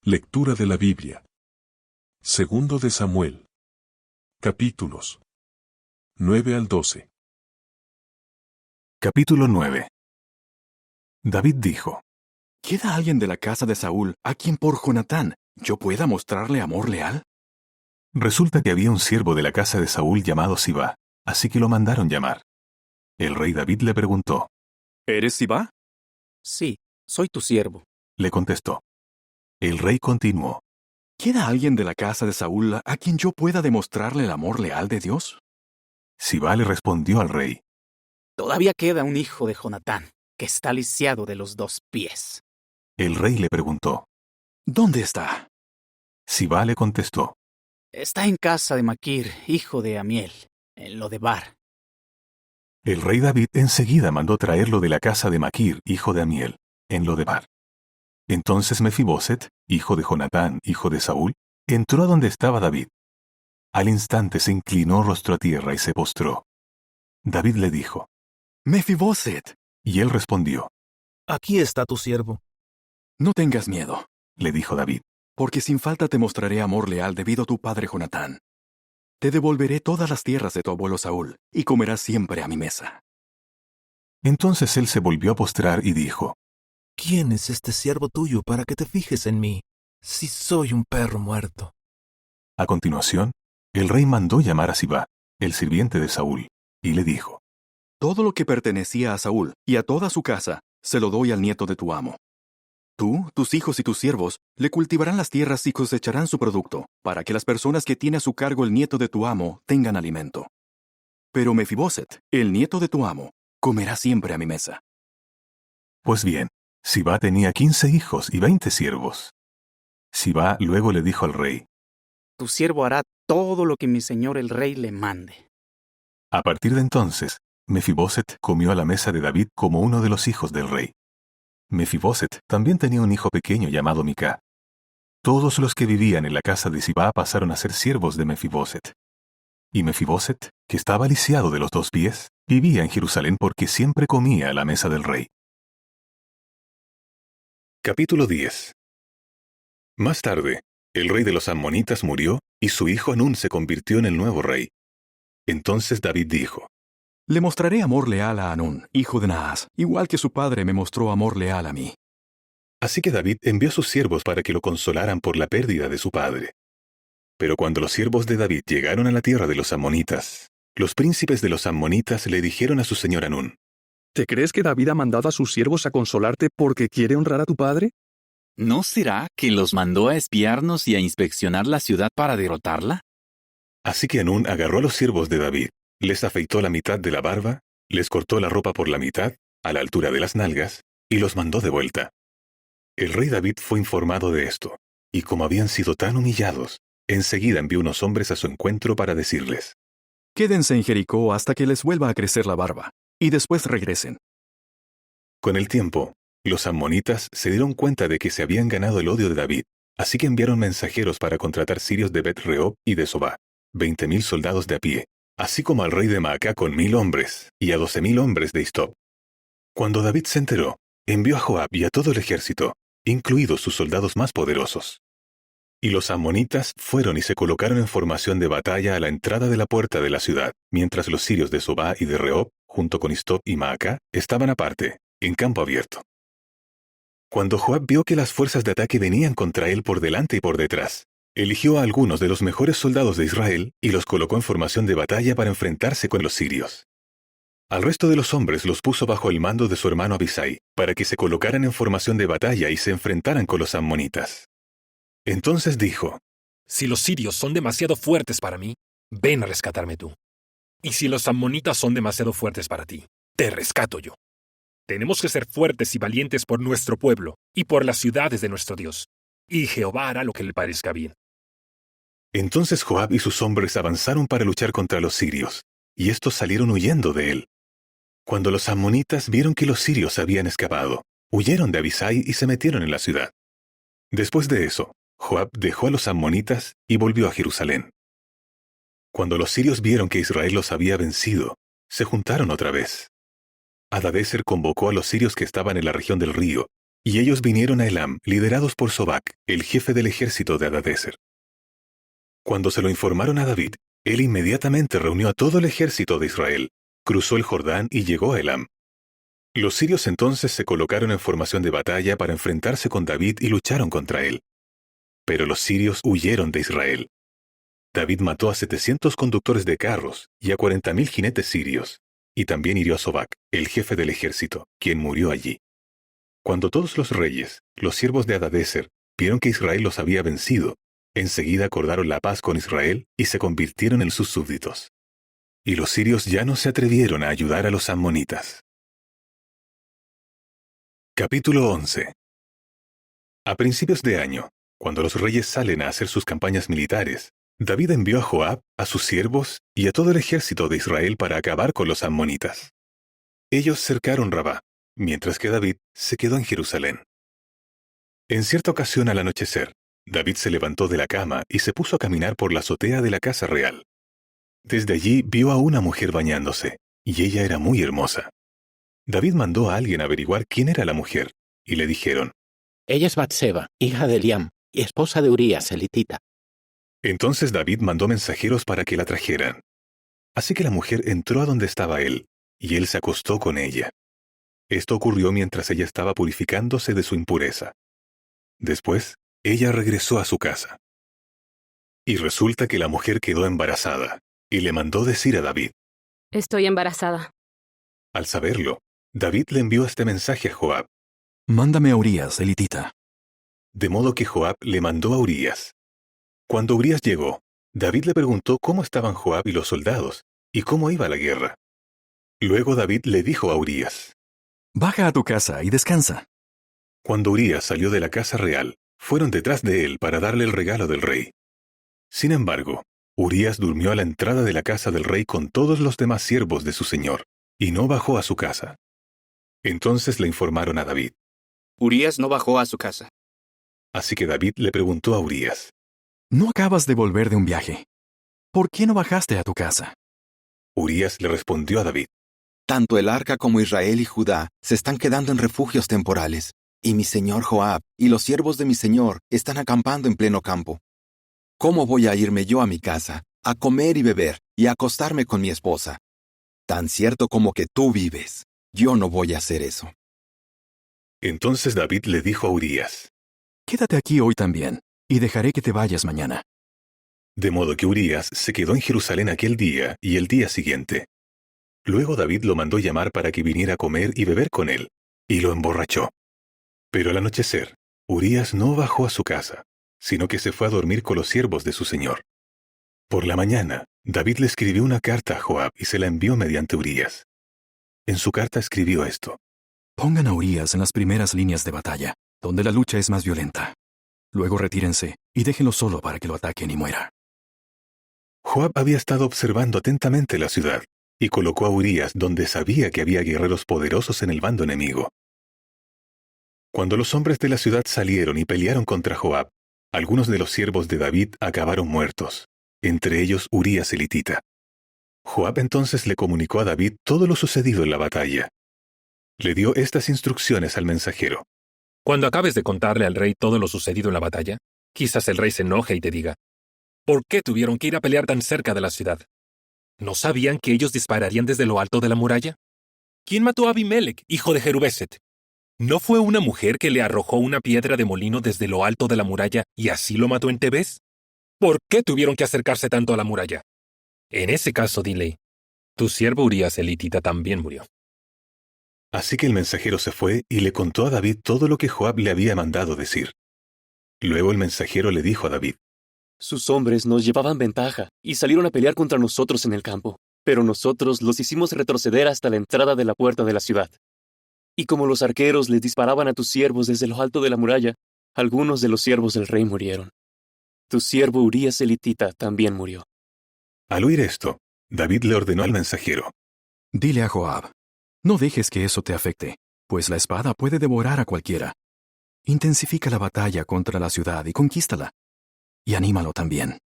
Lectura de la Biblia. Segundo de Samuel. Capítulos 9 al 12. Capítulo 9. David dijo: ¿Queda alguien de la casa de Saúl a quien por Jonatán yo pueda mostrarle amor leal? Resulta que había un siervo de la casa de Saúl llamado Sibá, así que lo mandaron llamar. El rey David le preguntó. ¿Eres Sibá? Sí, soy tu siervo. Le contestó. El rey continuó. ¿Queda alguien de la casa de Saúl a quien yo pueda demostrarle el amor leal de Dios? Sibá le respondió al rey. Todavía queda un hijo de Jonatán, que está lisiado de los 2 pies. El rey le preguntó. ¿Dónde está? Sibá le contestó. Está en casa de Maquir, hijo de Amiel, en Lodebar. El rey David enseguida mandó traerlo de la casa de Maquir, hijo de Amiel, en Lodebar. Entonces Mefiboset, hijo de Jonatán, hijo de Saúl, entró a donde estaba David. Al instante se inclinó rostro a tierra y se postró. David le dijo. Mefiboset. Y él respondió. Aquí está tu siervo. No tengas miedo, Le dijo David. porque sin falta te mostraré amor leal debido a tu padre Jonatán. Te devolveré todas las tierras de tu abuelo Saúl, y comerás siempre a mi mesa. Entonces él se volvió a postrar y dijo. ¿Quién es este siervo tuyo para que te fijes en mí, si soy un perro muerto? A continuación, el rey mandó llamar a Sibá, el sirviente de Saúl, y le dijo. Todo lo que pertenecía a Saúl y a toda su casa, se lo doy al nieto de tu amo. Tú, tus hijos y tus siervos le cultivarán las tierras y cosecharán su producto, para que las personas que tiene a su cargo el nieto de tu amo tengan alimento. Pero Mefiboset, el nieto de tu amo, comerá siempre a mi mesa. Pues bien, Sibá tenía 15 hijos y 20 siervos. Sibá luego le dijo al rey. Tu siervo hará todo lo que mi señor el rey le mande. A partir de entonces, Mefiboset comió a la mesa de David como uno de los hijos del rey. Mefiboset también tenía un hijo pequeño llamado Mica. Todos los que vivían en la casa de Sibá pasaron a ser siervos de Mefiboset. Y Mefiboset, que estaba lisiado de los 2 pies, vivía en Jerusalén porque siempre comía a la mesa del rey. Capítulo 10. Más tarde, el rey de los Ammonitas murió y su hijo Hanún se convirtió en el nuevo rey. Entonces David dijo. Le mostraré amor leal a Hanún, hijo de Naas, igual que su padre me mostró amor leal a mí. Así que David envió a sus siervos para que lo consolaran por la pérdida de su padre. Pero cuando los siervos de David llegaron a la tierra de los Ammonitas, los príncipes de los Ammonitas le dijeron a su señor Hanún. ¿Te crees que David ha mandado a sus siervos a consolarte porque quiere honrar a tu padre? ¿No será que los mandó a espiarnos y a inspeccionar la ciudad para derrotarla? Así que Hanún agarró a los siervos de David, les afeitó la mitad de la barba, les cortó la ropa por la mitad, a la altura de las nalgas, y los mandó de vuelta. El rey David fue informado de esto, y como habían sido tan humillados, enseguida envió unos hombres a su encuentro para decirles. Quédense en Jericó hasta que les vuelva a crecer la barba, y después regresen. Con el tiempo, los ammonitas se dieron cuenta de que se habían ganado el odio de David, así que enviaron mensajeros para contratar sirios de Bet-Rehob y de Sobá, 20,000 soldados de a pie, así como al rey de Maacá con 1,000 hombres, y a 12,000 hombres de Istob. Cuando David se enteró, envió a Joab y a todo el ejército, incluidos sus soldados más poderosos. Y los ammonitas fueron y se colocaron en formación de batalla a la entrada de la puerta de la ciudad, mientras los sirios de Sobá y de Rehob, junto con Istob y Maacá, estaban aparte, en campo abierto. Cuando Joab vio que las fuerzas de ataque venían contra él por delante y por detrás, eligió a algunos de los mejores soldados de Israel y los colocó en formación de batalla para enfrentarse con los sirios. Al resto de los hombres los puso bajo el mando de su hermano Abisai, para que se colocaran en formación de batalla y se enfrentaran con los ammonitas. Entonces dijo, Si los sirios son demasiado fuertes para mí, ven a rescatarme tú. Y si los ammonitas son demasiado fuertes para ti, te rescato yo. Tenemos que ser fuertes y valientes por nuestro pueblo y por las ciudades de nuestro Dios. Y Jehová hará lo que le parezca bien. Entonces Joab y sus hombres avanzaron para luchar contra los sirios, y estos salieron huyendo de él. Cuando los ammonitas vieron que los sirios habían escapado, huyeron de Abisai y se metieron en la ciudad. Después de eso, Joab dejó a los ammonitas y volvió a Jerusalén. Cuando los sirios vieron que Israel los había vencido, se juntaron otra vez. Hadadezer convocó a los sirios que estaban en la región del río, Y ellos vinieron a Elam, liderados por Sobac, el jefe del ejército de Hadadezer. Cuando se lo informaron a David, él inmediatamente reunió a todo el ejército de Israel, cruzó el Jordán y llegó a Elam. Los sirios entonces se colocaron en formación de batalla para enfrentarse con David y lucharon contra él. Pero los sirios huyeron de Israel. David mató a 700 conductores de carros y a 40,000 jinetes sirios, y también hirió a Sobac, el jefe del ejército, quien murió allí. Cuando todos los reyes, los siervos de Hadadezer, vieron que Israel los había vencido, enseguida acordaron la paz con Israel y se convirtieron en sus súbditos. Y los sirios ya no se atrevieron a ayudar a los ammonitas. Capítulo 11. A principios de año, cuando los reyes salen a hacer sus campañas militares, David envió a Joab, a sus siervos y a todo el ejército de Israel para acabar con los ammonitas. Ellos cercaron Rabá, mientras que David se quedó en Jerusalén. En cierta ocasión al anochecer, David se levantó de la cama y se puso a caminar por la azotea de la casa real. Desde allí vio a una mujer bañándose, y ella era muy hermosa. David mandó a alguien averiguar quién era la mujer, y le dijeron: Ella es Batseba, hija de Eliam, y esposa de Urías, elitita. Entonces David mandó mensajeros para que la trajeran. Así que la mujer entró a donde estaba él, y él se acostó con ella. Esto ocurrió mientras ella estaba purificándose de su impureza. Después, ella regresó a su casa. Y resulta que la mujer quedó embarazada, y le mandó decir a David. Estoy embarazada. Al saberlo, David le envió este mensaje a Joab. Mándame a Urías, elitita. De modo que Joab le mandó a Urías. Cuando Urías llegó, David le preguntó cómo estaban Joab y los soldados, y cómo iba la guerra. Luego David le dijo a Urías: Baja a tu casa y descansa. Cuando Urías salió de la casa real, fueron detrás de él para darle el regalo del rey. Sin embargo, Urías durmió a la entrada de la casa del rey con todos los demás siervos de su señor, y no bajó a su casa. Entonces le informaron a David. Urías no bajó a su casa. Así que David le preguntó a Urías: No acabas de volver de un viaje. ¿Por qué no bajaste a tu casa? Urías le respondió a David: Tanto el arca como Israel y Judá se están quedando en refugios temporales, y mi señor Joab y los siervos de mi señor están acampando en pleno campo. ¿Cómo voy a irme yo a mi casa, a comer y beber, y a acostarme con mi esposa? Tan cierto como que tú vives, yo no voy a hacer eso. Entonces David le dijo a Urías: Quédate aquí hoy también, y dejaré que te vayas mañana. De modo que Urías se quedó en Jerusalén aquel día y el día siguiente. Luego David lo mandó llamar para que viniera a comer y beber con él, y lo emborrachó. Pero al anochecer, Urías no bajó a su casa, sino que se fue a dormir con los siervos de su señor. Por la mañana, David le escribió una carta a Joab y se la envió mediante Urías. En su carta escribió esto: Pongan a Urías en las primeras líneas de batalla, donde la lucha es más violenta. Luego retírense y déjenlo solo para que lo ataquen y muera. Joab había estado observando atentamente la ciudad y colocó a Urías donde sabía que había guerreros poderosos en el bando enemigo. Cuando los hombres de la ciudad salieron y pelearon contra Joab, algunos de los siervos de David acabaron muertos, entre ellos Urías elitita. Joab entonces le comunicó a David todo lo sucedido en la batalla. Le dio estas instrucciones al mensajero: Cuando acabes de contarle al rey todo lo sucedido en la batalla, quizás el rey se enoje y te diga: ¿por qué tuvieron que ir a pelear tan cerca de la ciudad? ¿No sabían que ellos dispararían desde lo alto de la muralla? ¿Quién mató a Abimelech, hijo de Jerubeset? ¿No fue una mujer que le arrojó una piedra de molino desde lo alto de la muralla y así lo mató en Tebes? ¿Por qué tuvieron que acercarse tanto a la muralla? En ese caso, dile: tu siervo Urías elitita también murió. Así que el mensajero se fue y le contó a David todo lo que Joab le había mandado decir. Luego el mensajero le dijo a David: Sus hombres nos llevaban ventaja y salieron a pelear contra nosotros en el campo, pero nosotros los hicimos retroceder hasta la entrada de la puerta de la ciudad. Y como los arqueros les disparaban a tus siervos desde lo alto de la muralla, algunos de los siervos del rey murieron. Tu siervo Urías elitita también murió. Al oír esto, David le ordenó al mensajero: Dile a Joab: no dejes que eso te afecte, pues la espada puede devorar a cualquiera. Intensifica la batalla contra la ciudad y conquístala. Y anímalo también.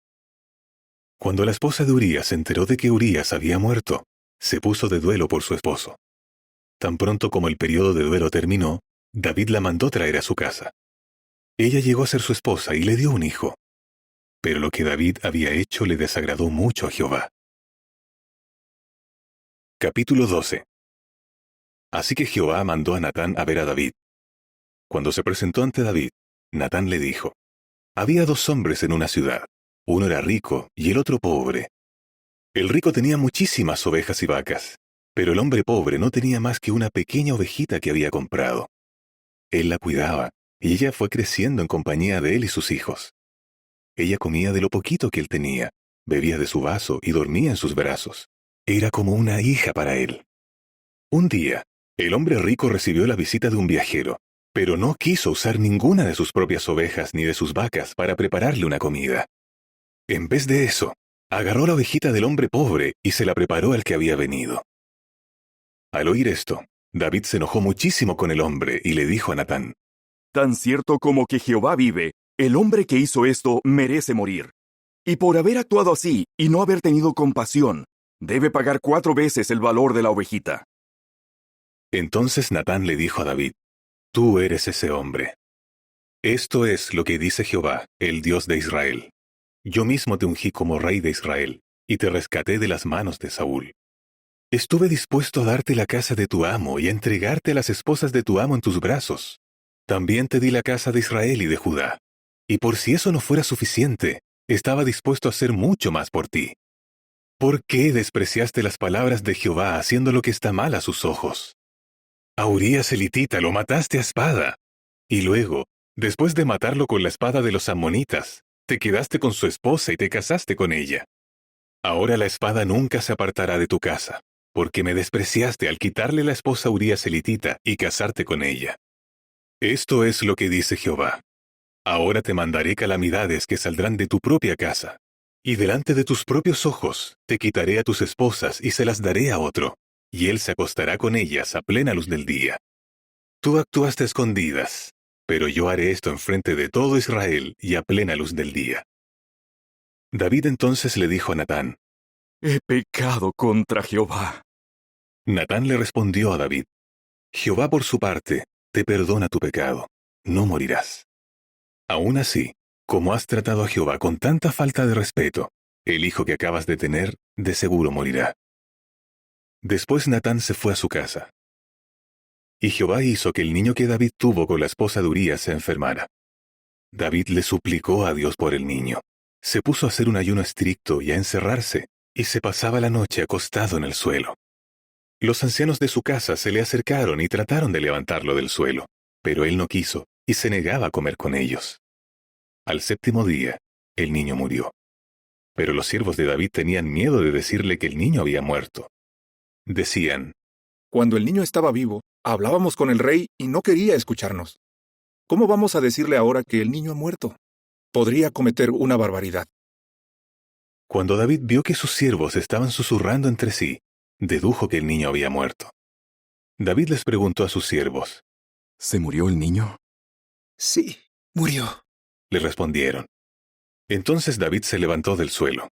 Cuando la esposa de Urías se enteró de que Urías había muerto, se puso de duelo por su esposo. Tan pronto como el periodo de duelo terminó, David la mandó traer a su casa. Ella llegó a ser su esposa y le dio un hijo. Pero lo que David había hecho le desagradó mucho a Jehová. Capítulo 12. Así que Jehová mandó a Natán a ver a David. Cuando se presentó ante David, Natán le dijo: Había 2 hombres en una ciudad. Uno era rico y el otro pobre. El rico tenía muchísimas ovejas y vacas, pero el hombre pobre no tenía más que una pequeña ovejita que había comprado. Él la cuidaba, y ella fue creciendo en compañía de él y sus hijos. Ella comía de lo poquito que él tenía, bebía de su vaso y dormía en sus brazos. Era como una hija para él. Un día, el hombre rico recibió la visita de un viajero, pero no quiso usar ninguna de sus propias ovejas ni de sus vacas para prepararle una comida. En vez de eso, agarró la ovejita del hombre pobre y se la preparó al que había venido. Al oír esto, David se enojó muchísimo con el hombre y le dijo a Natán: Tan cierto como que Jehová vive, el hombre que hizo esto merece morir. Y por haber actuado así y no haber tenido compasión, debe pagar 4 veces el valor de la ovejita. Entonces Natán le dijo a David: Tú eres ese hombre. Esto es lo que dice Jehová, el Dios de Israel. Yo mismo te ungí como rey de Israel, y te rescaté de las manos de Saúl. Estuve dispuesto a darte la casa de tu amo y a entregarte a las esposas de tu amo en tus brazos. También te di la casa de Israel y de Judá. Y por si eso no fuera suficiente, estaba dispuesto a hacer mucho más por ti. ¿Por qué despreciaste las palabras de Jehová haciendo lo que está mal a sus ojos? A Urías elitita lo mataste a espada. Y luego, después de matarlo con la espada de los amonitas, te quedaste con su esposa y te casaste con ella. Ahora la espada nunca se apartará de tu casa, porque me despreciaste al quitarle la esposa a Urías elitita y casarte con ella. Esto es lo que dice Jehová. Ahora te mandaré calamidades que saldrán de tu propia casa, y delante de tus propios ojos te quitaré a tus esposas y se las daré a otro, y él se acostará con ellas a plena luz del día. Tú actuaste a escondidas, pero yo haré esto enfrente de todo Israel y a plena luz del día. David entonces le dijo a Natán: He pecado contra Jehová. Natán le respondió a David: Jehová por su parte te perdona tu pecado, no morirás. Aún así, como has tratado a Jehová con tanta falta de respeto, el hijo que acabas de tener de seguro morirá. Después Natán se fue a su casa. Y Jehová hizo que el niño que David tuvo con la esposa de Urías se enfermara. David le suplicó a Dios por el niño. Se puso a hacer un ayuno estricto y a encerrarse, y se pasaba la noche acostado en el suelo. Los ancianos de su casa se le acercaron y trataron de levantarlo del suelo, pero él no quiso, y se negaba a comer con ellos. Al 7º día, el niño murió. Pero los siervos de David tenían miedo de decirle que el niño había muerto. Decían: Cuando el niño estaba vivo, hablábamos con el rey y no quería escucharnos. ¿Cómo vamos a decirle ahora que el niño ha muerto? Podría cometer una barbaridad. Cuando David vio que sus siervos estaban susurrando entre sí, dedujo que el niño había muerto. David les preguntó a sus siervos: ¿Se murió el niño? Sí, murió, le respondieron. Entonces David se levantó del suelo.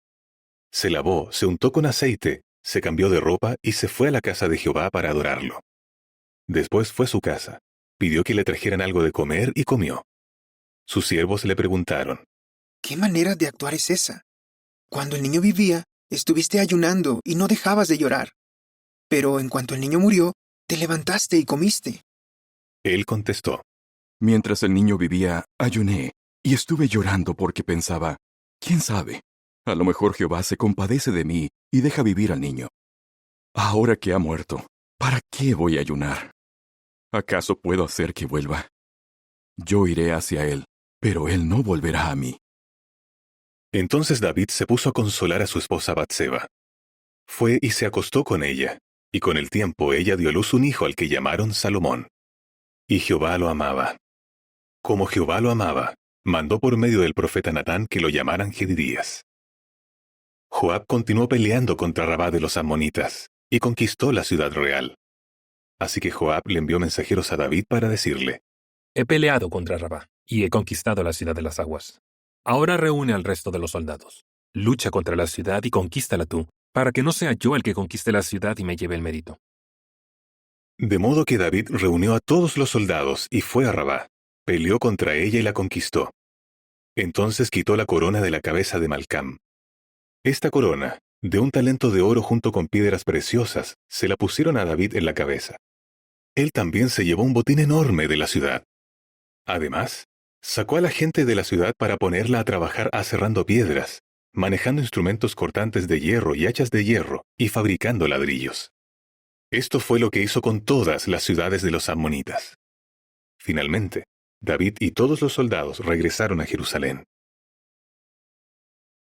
Se lavó, se untó con aceite, se cambió de ropa y se fue a la casa de Jehová para adorarlo. Después fue a su casa, pidió que le trajeran algo de comer y comió. Sus siervos le preguntaron: ¿qué manera de actuar es esa? Cuando el niño vivía, estuviste ayunando y no dejabas de llorar. Pero en cuanto el niño murió, te levantaste y comiste. Él contestó: Mientras el niño vivía, ayuné, y estuve llorando porque pensaba, ¿quién sabe? A lo mejor Jehová se compadece de mí y deja vivir al niño. Ahora que ha muerto, ¿para qué voy a ayunar? ¿Acaso puedo hacer que vuelva? Yo iré hacia él, pero él no volverá a mí. Entonces David se puso a consolar a su esposa Batseba. Fue y se acostó con ella, y con el tiempo ella dio a luz un hijo al que llamaron Salomón. Y Jehová lo amaba. Como Jehová lo amaba, mandó por medio del profeta Natán que lo llamaran Jedidías. Joab continuó peleando contra Rabá de los amonitas, y conquistó la ciudad real. Así que Joab le envió mensajeros a David para decirle: He peleado contra Rabá, y he conquistado la ciudad de las aguas. Ahora reúne al resto de los soldados. Lucha contra la ciudad y conquístala tú, para que no sea yo el que conquiste la ciudad y me lleve el mérito. De modo que David reunió a todos los soldados y fue a Rabá, peleó contra ella y la conquistó. Entonces quitó la corona de la cabeza de Malcam. Esta corona, de un talento de oro junto con piedras preciosas, se la pusieron a David en la cabeza. Él también se llevó un botín enorme de la ciudad. Además, sacó a la gente de la ciudad para ponerla a trabajar aserrando piedras, manejando instrumentos cortantes de hierro y hachas de hierro, y fabricando ladrillos. Esto fue lo que hizo con todas las ciudades de los amonitas. Finalmente, David y todos los soldados regresaron a Jerusalén.